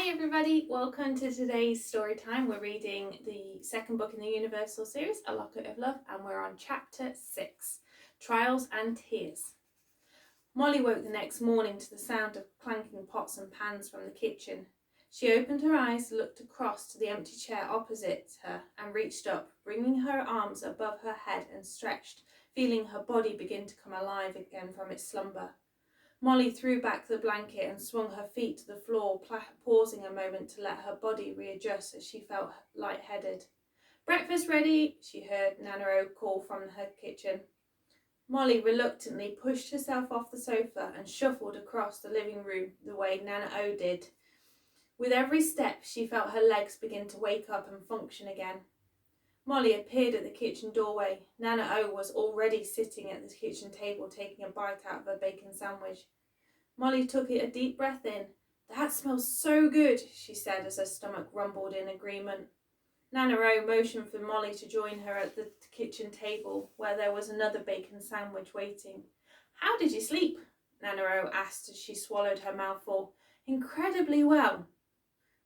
Hi everybody, welcome to today's story time. We're reading the second book in the Universal series, A Locket of Love, and we're on chapter 6, Trials and Tears. Molly woke the next morning to the sound of clanking pots and pans from the kitchen. She opened her eyes, looked across to the empty chair opposite her and reached up, bringing her arms above her head and stretched, feeling her body begin to come alive again from its slumber. Molly threw back the blanket and swung her feet to the floor, pausing a moment to let her body readjust as she felt lightheaded. "Breakfast ready," she heard Nana call from her kitchen. Molly reluctantly pushed herself off the sofa and shuffled across the living room the way Nana did. With every step, she felt her legs begin to wake up and function again. Molly appeared at the kitchen doorway. Nana was already sitting at the kitchen table taking a bite out of a bacon sandwich. Molly took a deep breath in. "That smells so good," she said as her stomach rumbled in agreement. Nana motioned for Molly to join her at the kitchen table where there was another bacon sandwich waiting. "How did you sleep?" Nana asked as she swallowed her mouthful. "Incredibly well,"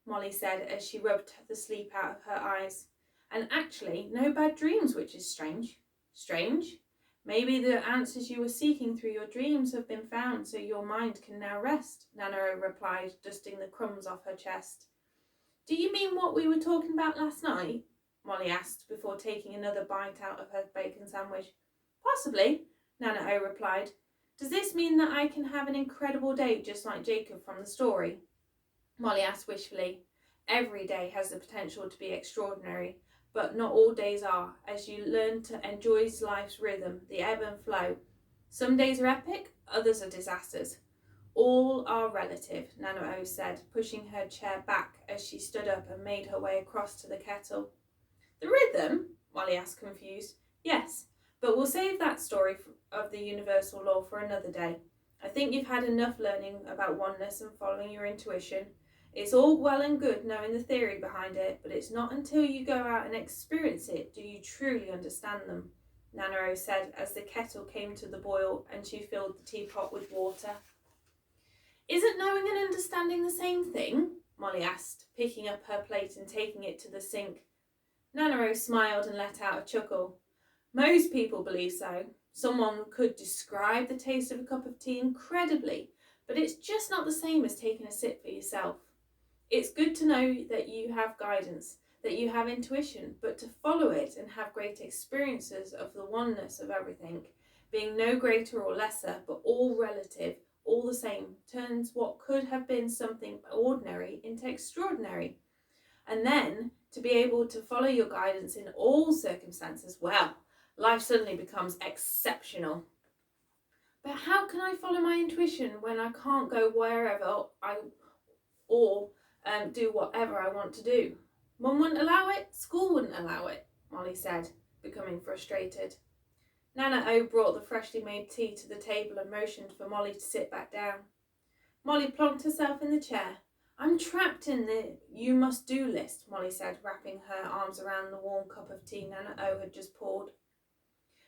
Molly said as she rubbed the sleep out of her eyes. "And actually no bad dreams, which is strange." "Strange? Maybe the answers you were seeking through your dreams have been found, so your mind can now rest," Nana replied, dusting the crumbs off her chest. "Do you mean what we were talking about last night?" Molly asked, before taking another bite out of her bacon sandwich. "Possibly," Nana replied. "Does this mean that I can have an incredible day just like Jacob from the story?" Molly asked wishfully. "Every day has the potential to be extraordinary, but not all days are, as you learn to enjoy life's rhythm, the ebb and flow. Some days are epic, others are disasters. All are relative," Nana said, pushing her chair back as she stood up and made her way across to the kettle. "The rhythm?" Molly asked, confused. "Yes, but we'll save that story of the universal law for another day. I think you've had enough learning about oneness and following your intuition. It's all well and good knowing the theory behind it, but it's not until you go out and experience it do you truly understand them," Nana said as the kettle came to the boil and she filled the teapot with water. "Isn't knowing and understanding the same thing?" Molly asked, picking up her plate and taking it to the sink. Nana smiled and let out a chuckle. "Most people believe so. Someone could describe the taste of a cup of tea incredibly, but it's just not the same as taking a sip for yourself. It's good to know that you have guidance, that you have intuition, but to follow it and have great experiences of the oneness of everything, being no greater or lesser, but all relative, all the same, turns what could have been something ordinary into extraordinary. And then, to be able to follow your guidance in all circumstances, well, life suddenly becomes exceptional." "But how can I follow my intuition when I can't go wherever or do whatever I want to do? Mum wouldn't allow it, school wouldn't allow it," Molly said, becoming frustrated. Nana brought the freshly made tea to the table and motioned for Molly to sit back down. Molly plonked herself in the chair. "I'm trapped in the you must do list," Molly said, wrapping her arms around the warm cup of tea Nana had just poured.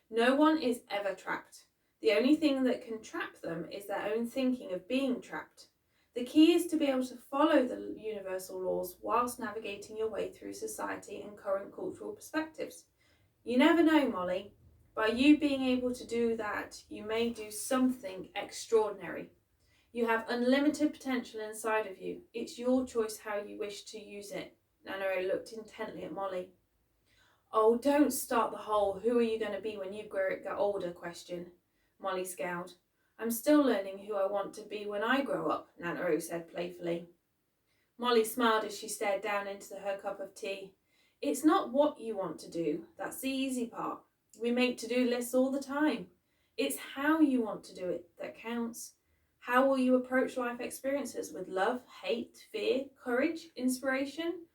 "No one is ever trapped. The only thing that can trap them is their own thinking of being trapped. The key is to be able to follow the universal laws whilst navigating your way through society and current cultural perspectives. You never know, Molly. By you being able to do that, you may do something extraordinary. You have unlimited potential inside of you. It's your choice how you wish to use it." Nana looked intently at Molly. "Oh, don't start the whole 'who are you going to be when you get older' question," Molly scowled. "I'm still learning who I want to be when I grow up," Nana said playfully. Molly smiled as she stared down into her cup of tea. "It's not what you want to do, that's the easy part. We make to-do lists all the time. It's how you want to do it that counts. How will you approach life experiences with love, hate, fear, courage, inspiration?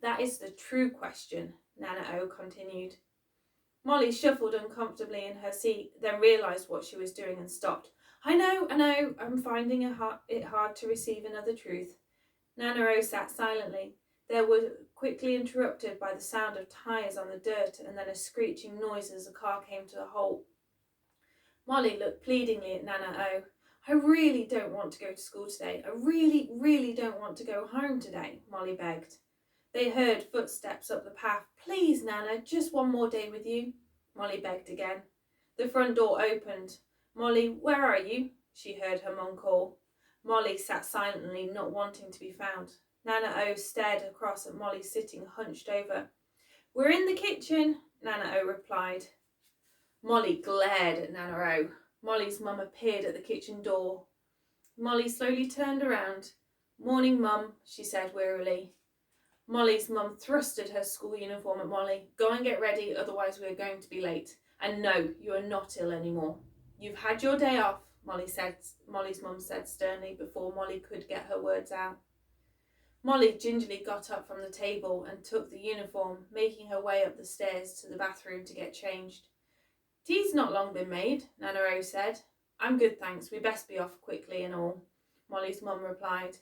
That is the true question," Nana continued. Molly shuffled uncomfortably in her seat, then realised what she was doing and stopped. I know, I'm finding it hard to receive another truth." Nana sat silently. They were quickly interrupted by the sound of tyres on the dirt and then a screeching noise as the car came to a halt. Molly looked pleadingly at Nana. I really don't want to go to school today. I really, really don't want to go home today, Molly begged. They heard footsteps up the path. Please, Nana, just one more day with you, Molly begged again. The front door opened. Molly, where are you? She heard her mum call. Molly sat silently, not wanting to be found. Nana O stared across at Molly sitting hunched over. We're in the kitchen, Nana O replied. Molly glared at Nana O. Molly's mum appeared at the kitchen door. Molly slowly turned around. Morning, Mum, she said wearily. Molly's mum thrusted her school uniform at Molly. Go and get ready, otherwise we are going to be late. And no, you are not ill anymore. You've had your day off, Molly's mum said sternly before Molly could get her words out. Molly gingerly got up from the table and took the uniform, making her way up the stairs to the bathroom to get changed. Tea's not long been made, Nana O said. I'm good, thanks. We best be off quickly and all, Molly's mum replied,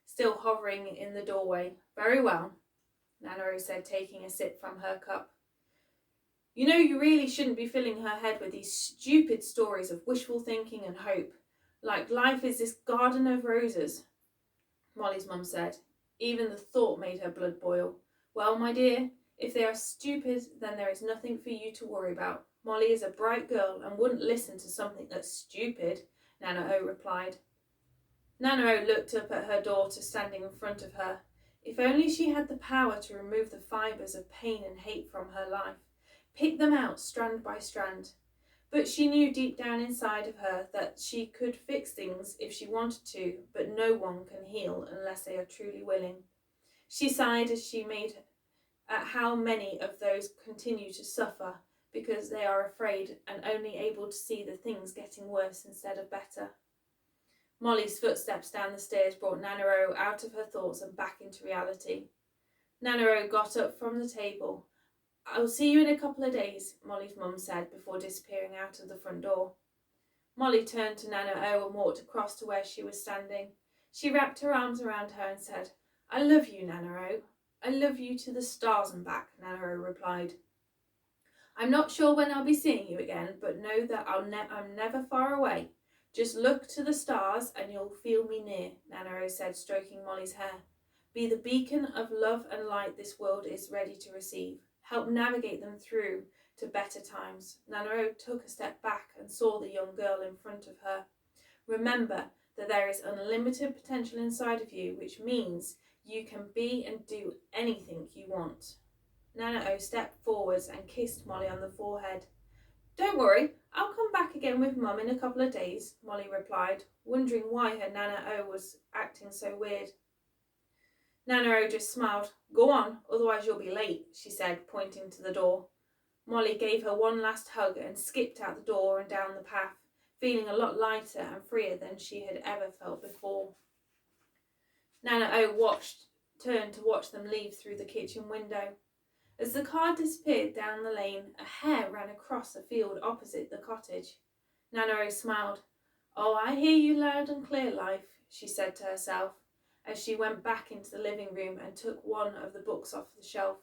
still hovering in the doorway. Very well, Nana O said, taking a sip from her cup. You know you really shouldn't be filling her head with these stupid stories of wishful thinking and hope, like life is this garden of roses, Molly's mum said. Even the thought made her blood boil. Well, my dear, if they are stupid, then there is nothing for you to worry about. Molly is a bright girl and wouldn't listen to something that's stupid, Nana O replied. Nana O looked up at her daughter standing in front of her. If only she had the power to remove the fibres of pain and hate from her life, pick them out strand by strand. But she knew deep down inside of her that she could fix things if she wanted to, but no one can heal unless they are truly willing. She sighed as she made at how many of those continue to suffer because they are afraid and only able to see the things getting worse instead of better. Molly's footsteps down the stairs brought Nana O out of her thoughts and back into reality. Nana O got up from the table. I'll see you in a couple of days, Molly's mum said before disappearing out of the front door. Molly turned to Nana O and walked across to where she was standing. She wrapped her arms around her and said, I love you, Nana O. I love you to the stars and back, Nana O replied. I'm not sure when I'll be seeing you again, but know that I'm never far away. Just look to the stars and you'll feel me near, Nana O said, stroking Molly's hair. Be the beacon of love and light this world is ready to receive. Help navigate them through to better times. Nana O took a step back and saw the young girl in front of her. Remember that there is unlimited potential inside of you, which means you can be and do anything you want. Nana O stepped forwards and kissed Molly on the forehead. Don't worry, I'll come back again with Mum in a couple of days, Molly replied, wondering why her Nana O was acting so weird. Nana O just smiled. Go on, otherwise you'll be late, she said, pointing to the door. Molly gave her one last hug and skipped out the door and down the path, feeling a lot lighter and freer than she had ever felt before. Nana O turned to watch them leave through the kitchen window. As the car disappeared down the lane, a hare ran across a field opposite the cottage. Nana O smiled. Oh, I hear you loud and clear, life, she said to herself, as she went back into the living room and took one of the books off the shelf.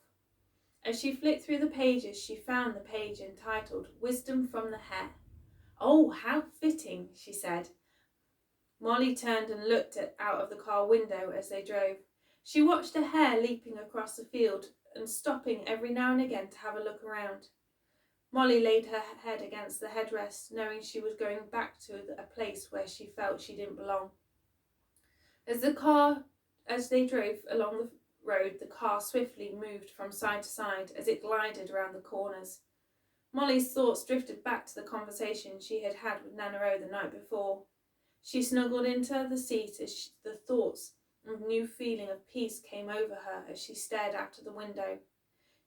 As she flicked through the pages, she found the page entitled Wisdom from the Hare. Oh, how fitting, she said. Molly turned and looked out of the car window as they drove. She watched a hare leaping across the field and stopping every now and again to have a look around. Molly laid her head against the headrest, knowing she was going back to a place where she felt she didn't belong. As they drove along the road, the car swiftly moved from side to side as it glided around the corners. Molly's thoughts drifted back to the conversation she had had with Nana O the night before. She snuggled into the seat as the thoughts and new feeling of peace came over her as she stared out of the window.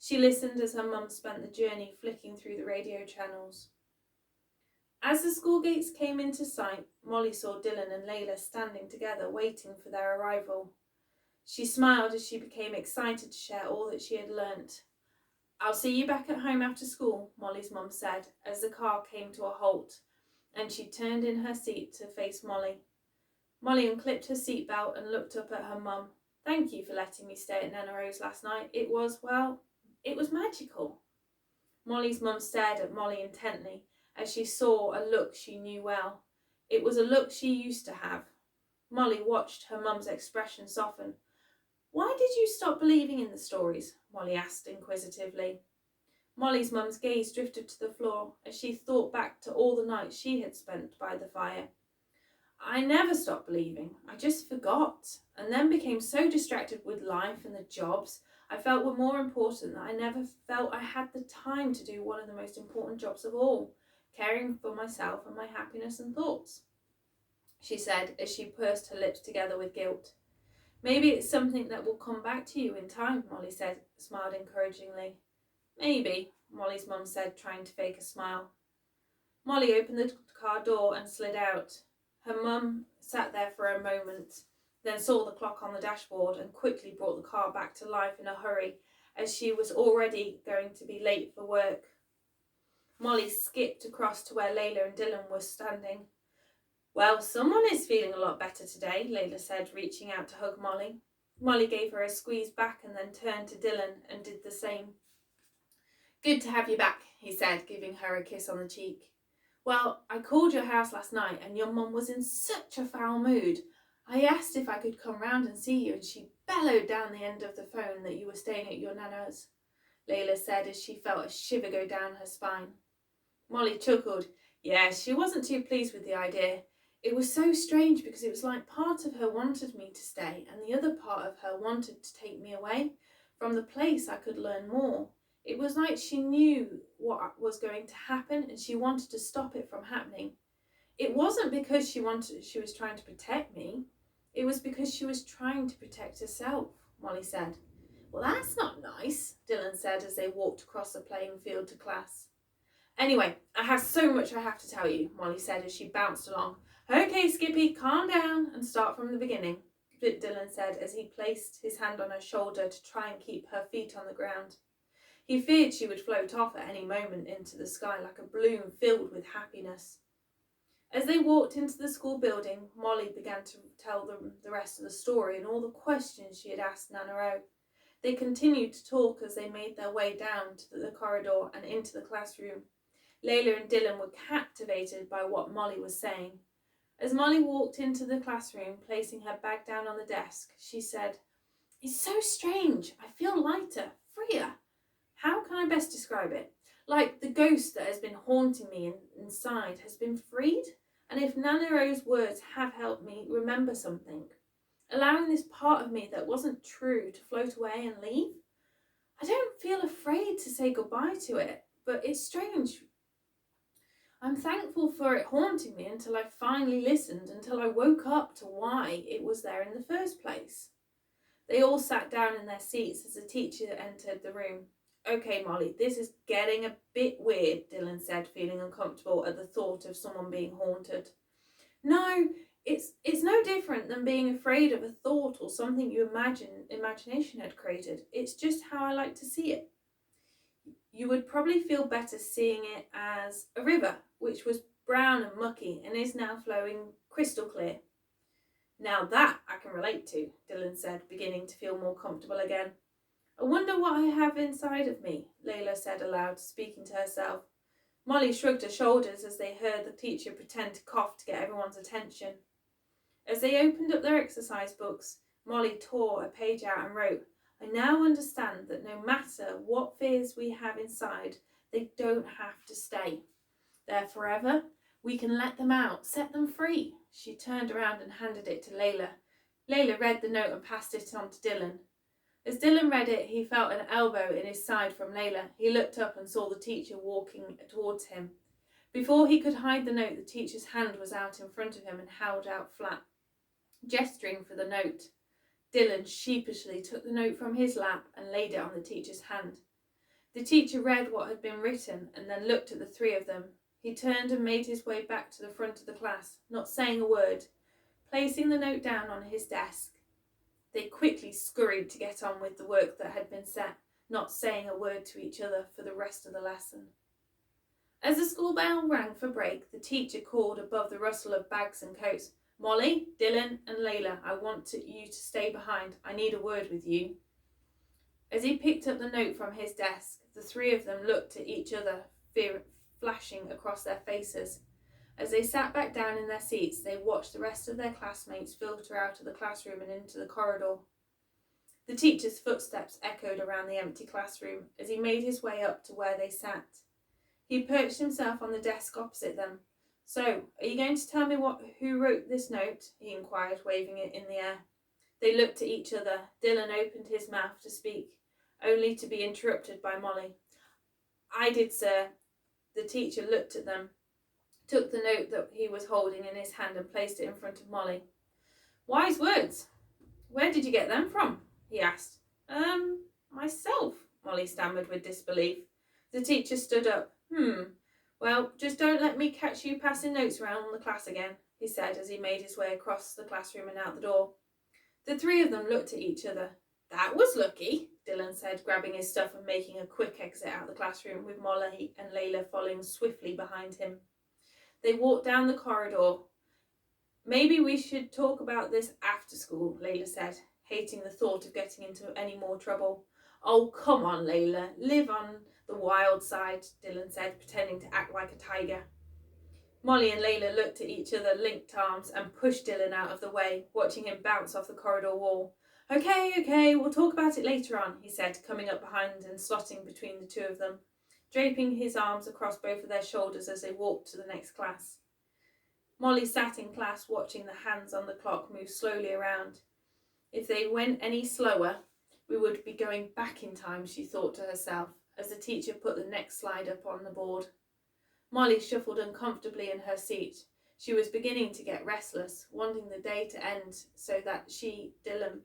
She listened as her mum spent the journey flicking through the radio channels. As the school gates came into sight, Molly saw Dylan and Layla standing together waiting for their arrival. She smiled as she became excited to share all that she had learnt. I'll see you back at home after school, Molly's mum said as the car came to a halt and she turned in her seat to face Molly. Molly unclipped her seatbelt and looked up at her mum. Thank you for letting me stay at Nana O's last night. It was magical. Molly's mum stared at Molly intently as she saw a look she knew well. It was a look she used to have. Molly watched her mum's expression soften. "Why did you stop believing in the stories?" Molly asked inquisitively. Molly's mum's gaze drifted to the floor as she thought back to all the nights she had spent by the fire. "I never stopped believing. I just forgot, and then became so distracted with life and the jobs I felt were more important that I never felt I had the time to do one of the most important jobs of all, caring for myself and my happiness and thoughts," she said as she pursed her lips together with guilt. "Maybe it's something that will come back to you in time," Molly smiled encouragingly. "Maybe," Molly's mum said, trying to fake a smile. Molly opened the car door and slid out. Her mum sat there for a moment, then saw the clock on the dashboard and quickly brought the car back to life in a hurry, as she was already going to be late for work. Molly skipped across to where Layla and Dylan were standing. "Well, someone is feeling a lot better today," Layla said, reaching out to hug Molly. Molly gave her a squeeze back and then turned to Dylan and did the same. "Good to have you back," he said, giving her a kiss on the cheek. "Well, I called your house last night and your mum was in such a foul mood. I asked if I could come round and see you and she bellowed down the end of the phone that you were staying at your nana's," Layla said as she felt a shiver go down her spine. Molly chuckled. Yeah, she wasn't too pleased with the idea. It was so strange because it was like part of her wanted me to stay and the other part of her wanted to take me away from the place I could learn more. It was like she knew what was going to happen and she wanted to stop it from happening. It wasn't because she was trying to protect me. It was because she was trying to protect herself, Molly said. Well, that's not nice, Dylan said as they walked across the playing field to class. Anyway, I have so much I have to tell you, Molly said as she bounced along. Okay, Skippy, calm down and start from the beginning, Dylan said as he placed his hand on her shoulder to try and keep her feet on the ground. He feared she would float off at any moment into the sky like a balloon filled with happiness. As they walked into the school building, Molly began to tell them the rest of the story and all the questions she had asked Nana O. They continued to talk as they made their way down to the corridor and into the classroom. Layla and Dylan were captivated by what Molly was saying. As Molly walked into the classroom, placing her bag down on the desk, she said, "It's so strange. I feel lighter, freer. How can I best describe it? Like the ghost that has been haunting me inside has been freed, and if Nana O's words have helped me remember something, allowing this part of me that wasn't true to float away and leave, I don't feel afraid to say goodbye to it, but it's strange. I'm thankful for it haunting me until I finally listened, until I woke up to why it was there in the first place." They all sat down in their seats as the teacher entered the room. "Okay, Molly, this is getting a bit weird," Dylan said, feeling uncomfortable at the thought of someone being haunted. "No, it's no different than being afraid of a thought or something your imagination had created. It's just how I like to see it. You would probably feel better seeing it as a river, which was brown and mucky and is now flowing crystal clear." "Now that I can relate to," Dylan said, beginning to feel more comfortable again. "I wonder what I have inside of me," Layla said aloud, speaking to herself. Molly shrugged her shoulders as they heard the teacher pretend to cough to get everyone's attention. As they opened up their exercise books, Molly tore a page out and wrote, "I now understand that no matter what fears we have inside, they don't have to stay. They're forever. We can let them out, set them free." She turned around and handed it to Layla. Layla read the note and passed it on to Dylan. As Dylan read it, he felt an elbow in his side from Layla. He looked up and saw the teacher walking towards him. Before he could hide the note, the teacher's hand was out in front of him and held out flat, gesturing for the note. Dylan sheepishly took the note from his lap and laid it on the teacher's hand. The teacher read what had been written and then looked at the three of them. He turned and made his way back to the front of the class, not saying a word, placing the note down on his desk. They quickly scurried to get on with the work that had been set, not saying a word to each other for the rest of the lesson. As the school bell rang for break, the teacher called above the rustle of bags and coats, "Molly, Dylan and Layla, I want you to stay behind. I need a word with you." As he picked up the note from his desk, the three of them looked at each other, fear flashing across their faces. As they sat back down in their seats, they watched the rest of their classmates filter out of the classroom and into the corridor. The teacher's footsteps echoed around the empty classroom as he made his way up to where they sat. He perched himself on the desk opposite them. "So, are you going to tell me who wrote this note?" he inquired, waving it in the air. They looked at each other. Dylan opened his mouth to speak, only to be interrupted by Molly. "I did, sir." The teacher looked at them, took the note that he was holding in his hand and placed it in front of Molly. "Wise words. Where did you get them from?" he asked. Myself," Molly stammered with disbelief. The teacher stood up. Well, just don't let me catch you passing notes around the class again," he said as he made his way across the classroom and out the door. The three of them looked at each other. "That was lucky," Dylan said, grabbing his stuff and making a quick exit out of the classroom, with Molly and Layla following swiftly behind him. They walked down the corridor. "Maybe we should talk about this after school," Layla said, hating the thought of getting into any more trouble. "Oh, come on, Layla. Live on the wild side," Dylan said, pretending to act like a tiger. Molly and Layla looked at each other, linked arms, and pushed Dylan out of the way, watching him bounce off the corridor wall. Okay, we'll talk about it later on," he said, coming up behind and slotting between the two of them, draping his arms across both of their shoulders as they walked to the next class. Molly sat in class watching the hands on the clock move slowly around. If they went any slower, we would be going back in time, she thought to herself, as the teacher put the next slide up on the board. Molly shuffled uncomfortably in her seat. She was beginning to get restless, wanting the day to end so that she, Dylan,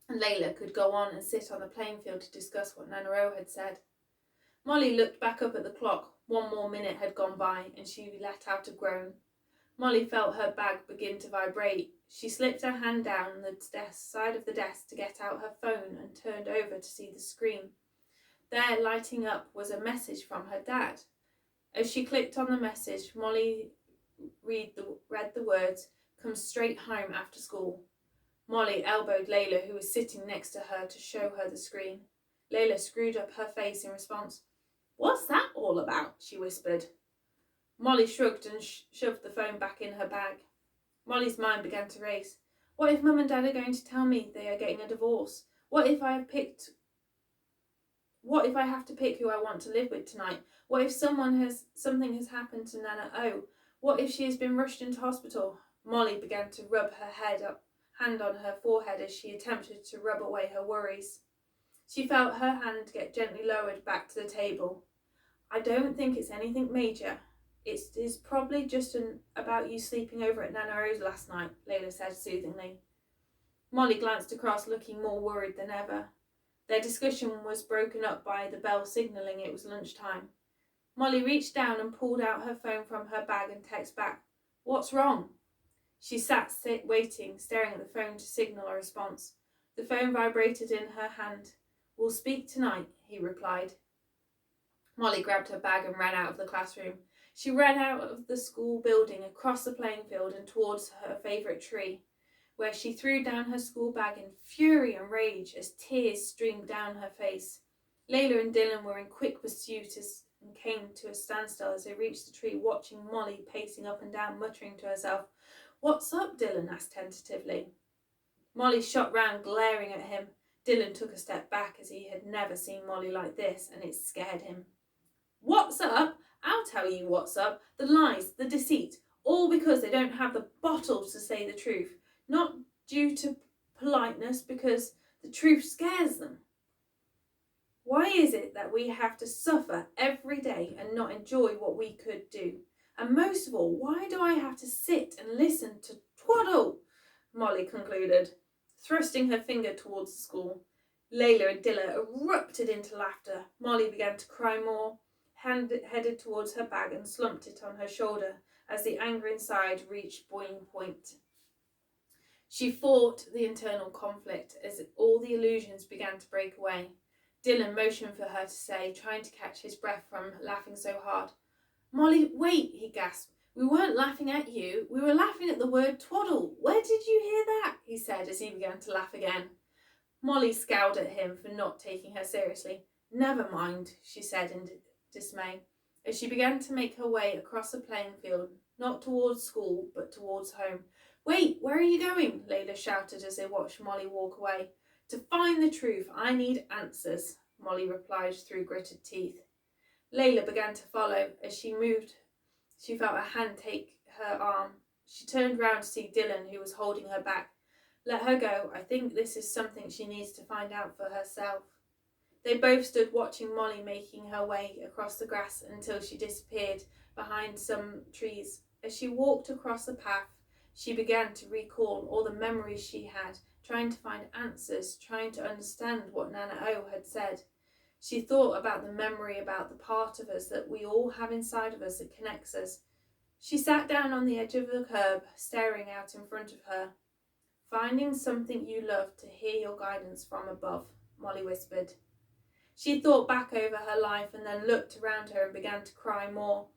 and Layla could go on and sit on the playing field to discuss what Nana O had said. Molly looked back up at the clock. 1 more minute had gone by, and she let out a groan. Molly felt her bag begin to vibrate. She slipped her hand down the side of the desk to get out her phone and turned over to see the screen. There, lighting up, was a message from her dad. As she clicked on the message, Molly read the words, "Come straight home after school." Molly elbowed Layla, who was sitting next to her, to show her the screen. Layla screwed up her face in response. "What's that all about?" she whispered. Molly shrugged and shoved the phone back in her bag. Molly's mind began to race. What if Mum and Dad are going to tell me they are getting a divorce? What if I have to pick who I want to live with tonight? What if something has happened to Nana O? What if she has been rushed into hospital? Molly began to rub her hand on her forehead as she attempted to rub away her worries. She felt her hand get gently lowered back to the table. "I don't think it's anything major. It is probably just about you sleeping over at Nana O's last night," Layla said soothingly. Molly glanced across, looking more worried than ever. Their discussion was broken up by the bell signalling it was lunchtime. Molly reached down and pulled out her phone from her bag and texted back, "What's wrong?" She sat waiting, staring at the phone to signal a response. The phone vibrated in her hand. "We'll speak tonight," he replied. Molly grabbed her bag and ran out of the classroom. She ran out of the school building, across the playing field and towards her favourite tree, where she threw down her school bag in fury and rage as tears streamed down her face. Layla and Dylan were in quick pursuit and came to a standstill as they reached the tree, watching Molly pacing up and down, muttering to herself. "What's up?" Dylan asked tentatively. Molly shot round, glaring at him. Dylan took a step back as he had never seen Molly like this, and it scared him. "What's up? I'll tell you what's up. The lies, the deceit, all because they don't have the bottle to say the truth. Not due to politeness, because the truth scares them. Why is it that we have to suffer every day and not enjoy what we could do? And most of all, why do I have to sit and listen to twaddle?" Molly concluded, thrusting her finger towards the school. Layla and Dylan erupted into laughter. Molly began to cry more, headed towards her bag and slumped it on her shoulder as the anger inside reached boiling point. She fought the internal conflict as all the illusions began to break away. Dylan motioned for her to say, trying to catch his breath from laughing so hard. "Molly, wait," he gasped. "We weren't laughing at you. We were laughing at the word twaddle. Where did you hear that?" he said as he began to laugh again. Molly scowled at him for not taking her seriously. "Never mind," she said in dismay, as she began to make her way across the playing field not towards school, but towards home. "Wait, where are you going?" Layla shouted as they watched Molly walk away. "To find the truth. I need answers," Molly replied through gritted teeth. Layla began to follow. As she moved, she felt a hand take her arm. She turned round to see Dylan, who was holding her back. "Let her go. I think this is something she needs to find out for herself." They both stood watching Molly making her way across the grass until she disappeared behind some trees. As she walked across the path, she began to recall all the memories she had, trying to find answers, trying to understand what Nana O had said. She thought about the memory about the part of us that we all have inside of us that connects us. She sat down on the edge of the curb, staring out in front of her. "Finding something you love to hear your guidance from above," Molly whispered. She thought back over her life and then looked around her and began to cry more.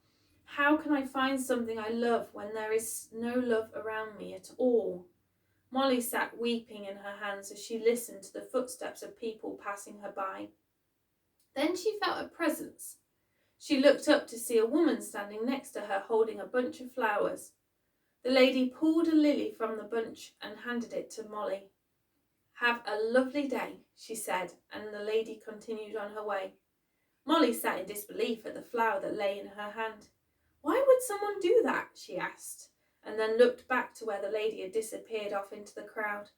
"How can I find something I love when there is no love around me at all?" Molly sat weeping in her hands as she listened to the footsteps of people passing her by. Then she felt a presence. She looked up to see a woman standing next to her holding a bunch of flowers. The lady pulled a lily from the bunch and handed it to Molly. "Have a lovely day," she said, and the lady continued on her way. Molly sat in disbelief at the flower that lay in her hand. "Why would someone do that?" she asked, and then looked back to where the lady had disappeared off into the crowd.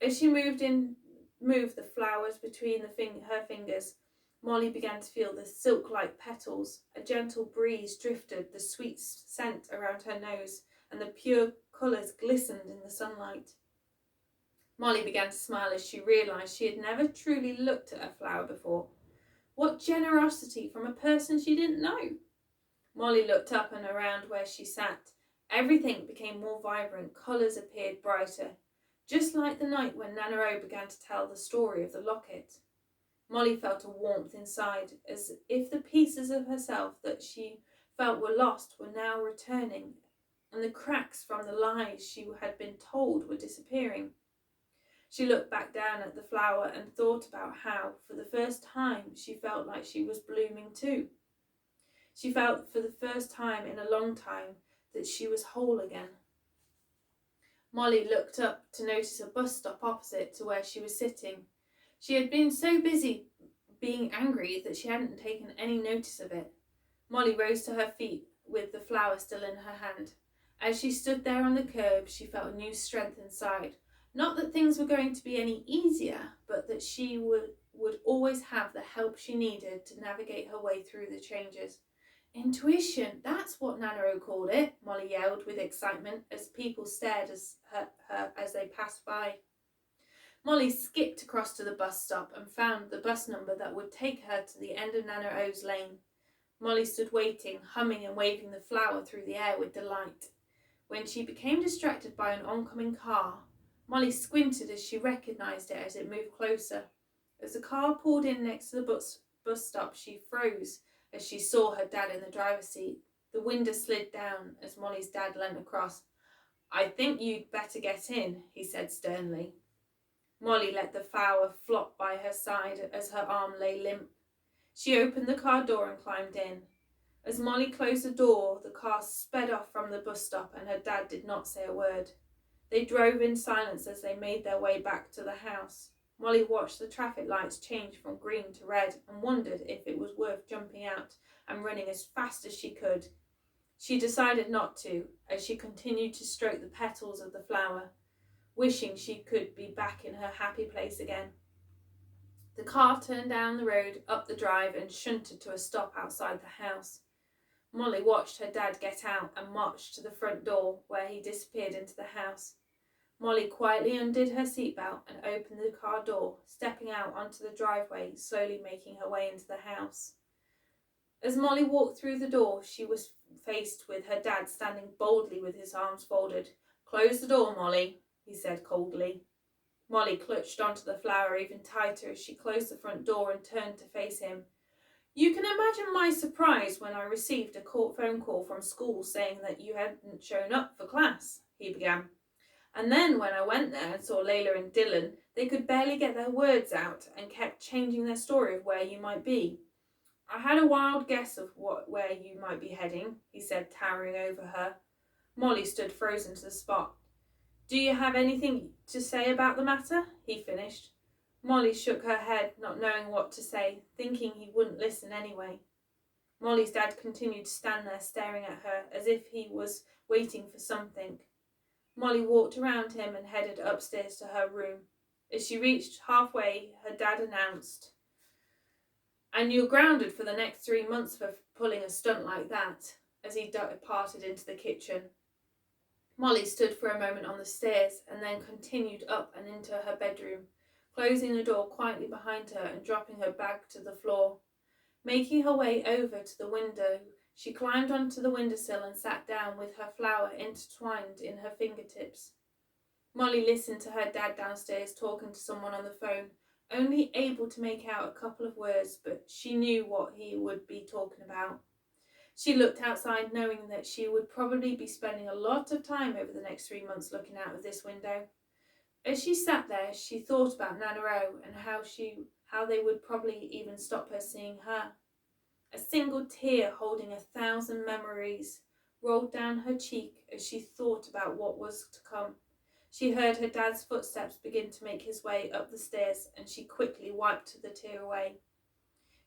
As she moved the flowers between her fingers, Molly began to feel the silk-like petals. A gentle breeze drifted the sweet scent around her nose, and the pure colours glistened in the sunlight. Molly began to smile as she realised she had never truly looked at a flower before. What generosity from a person she didn't know! Molly looked up and around where she sat. Everything became more vibrant, colours appeared brighter, just like the night when Nana O began to tell the story of the locket. Molly felt a warmth inside, as if the pieces of herself that she felt were lost were now returning, and the cracks from the lies she had been told were disappearing. She looked back down at the flower and thought about how, for the first time, she felt like she was blooming too. She felt for the first time in a long time that she was whole again. Molly looked up to notice a bus stop opposite to where she was sitting. She had been so busy being angry that she hadn't taken any notice of it. Molly rose to her feet with the flower still in her hand. As she stood there on the curb, she felt a new strength inside. Not that things were going to be any easier, but that she would always have the help she needed to navigate her way through the changes. "Intuition, that's what Nana O called it," Molly yelled with excitement as people stared at her as they passed by. Molly skipped across to the bus stop and found the bus number that would take her to the end of Nana O's lane. Molly stood waiting, humming and waving the flower through the air with delight. When she became distracted by an oncoming car, Molly squinted as she recognised it as it moved closer. As the car pulled in next to the bus stop, she froze as she saw her dad in the driver's seat. The window slid down as Molly's dad leant across. "I think you'd better get in," he said sternly. Molly let the flower flop by her side as her arm lay limp. She opened the car door and climbed in. As Molly closed the door, the car sped off from the bus stop and her dad did not say a word. They drove in silence as they made their way back to the house. Molly watched the traffic lights change from green to red and wondered if it was worth jumping out and running as fast as she could. She decided not to, as she continued to stroke the petals of the flower, wishing she could be back in her happy place again. The car turned down the road, up the drive, and shunted to a stop outside the house. Molly watched her dad get out and march to the front door, where he disappeared into the house. Molly quietly undid her seatbelt and opened the car door, stepping out onto the driveway, slowly making her way into the house. As Molly walked through the door, she was faced with her dad standing boldly with his arms folded. "Close the door, Molly," he said coldly. Molly clutched onto the flower even tighter as she closed the front door and turned to face him. "You can imagine my surprise when I received a phone call from school saying that you hadn't shown up for class," he began. "And then when I went there and saw Layla and Dylan, they could barely get their words out and kept changing their story of where you might be. I had a wild guess of where you might be heading," he said, towering over her. Molly stood frozen to the spot. "Do you have anything to say about the matter?" he finished. Molly shook her head, not knowing what to say, thinking he wouldn't listen anyway. Molly's dad continued to stand there staring at her as if he was waiting for something. Molly walked around him and headed upstairs to her room. As she reached halfway, her dad announced, "And you're grounded for the next 3 months for pulling a stunt like that," as he departed into the kitchen. Molly stood for a moment on the stairs and then continued up and into her bedroom, closing the door quietly behind her and dropping her bag to the floor. Making her way over to the window, she climbed onto the windowsill and sat down with her flower intertwined in her fingertips. Molly listened to her dad downstairs talking to someone on the phone, only able to make out a couple of words, but she knew what he would be talking about. She looked outside, knowing that she would probably be spending a lot of time over the next 3 months looking out of this window. As she sat there, she thought about Nanaro and how they would probably even stop her seeing her. A single tear holding 1,000 memories rolled down her cheek as she thought about what was to come. She heard her dad's footsteps begin to make his way up the stairs, and she quickly wiped the tear away.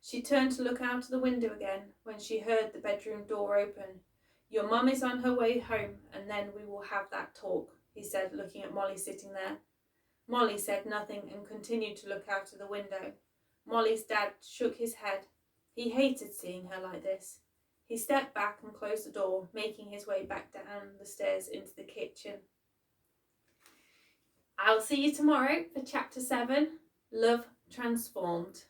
She turned to look out of the window again when she heard the bedroom door open. "Your mum is on her way home, and then we will have that talk," he said, looking at Molly sitting there. Molly said nothing and continued to look out of the window. Molly's dad shook his head. He hated seeing her like this. He stepped back and closed the door, making his way back down the stairs into the kitchen. I'll see you tomorrow for chapter 7, Love Transformed.